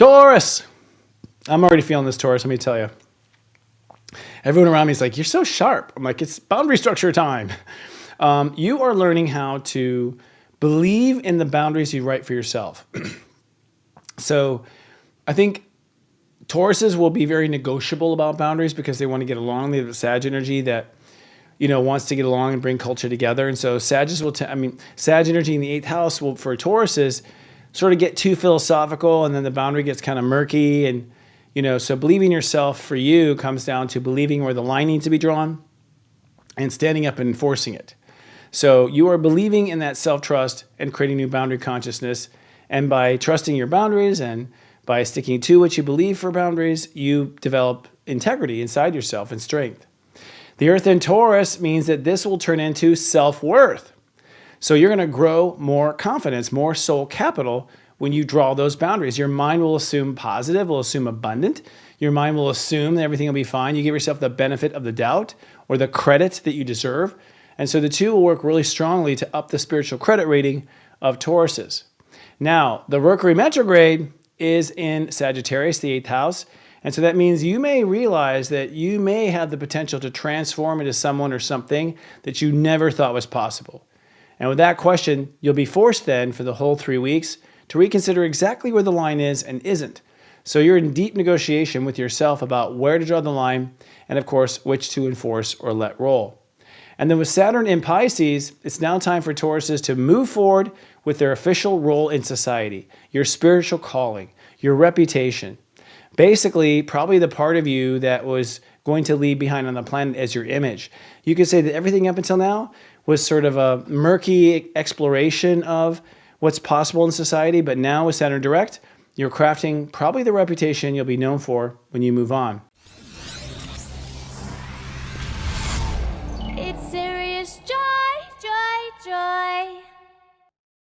Taurus. I'm already feeling this, Taurus, let me tell you. Everyone around me is like, you're so sharp. I'm like, it's boundary structure time. You are learning how to believe in the boundaries you write for yourself. So I think Tauruses will be very negotiable about boundaries because they want to get along. They have a Sag energy that, wants to get along and bring culture together. And so Sag energy in the 8th house will, for Tauruses, sort of get too philosophical, and then the boundary gets kind of murky. And, so believing yourself for you comes down to believing where the line needs to be drawn and standing up and enforcing it. So you are believing in that self-trust and creating new boundary consciousness. And by trusting your boundaries and by sticking to what you believe for boundaries, you develop integrity inside yourself and strength. The Earth in Taurus means that this will turn into self-worth. So you're going to grow more confidence, more soul capital when you draw those boundaries. Your mind will assume positive, will assume abundant. Your mind will assume that everything will be fine. You give yourself the benefit of the doubt or the credit that you deserve. And so the two will work really strongly to up the spiritual credit rating of Tauruses. Now, the Mercury retrograde is in Sagittarius, the 8th house. And so that means you may realize that you may have the potential to transform into someone or something that you never thought was possible. And with that question, you'll be forced then for the whole 3 weeks to reconsider exactly where the line is and isn't. So you're in deep negotiation with yourself about where to draw the line and, of course, which to enforce or let roll. And then with Saturn in Pisces, it's now time for Tauruses to move forward with their official role in society, your spiritual calling, your reputation. Basically, probably the part of you that was going to leave behind on the planet as your image. You could say that everything up until now was sort of a murky exploration of what's possible in society, but now with Saturn direct, you're crafting probably the reputation you'll be known for when you move on. It's serious.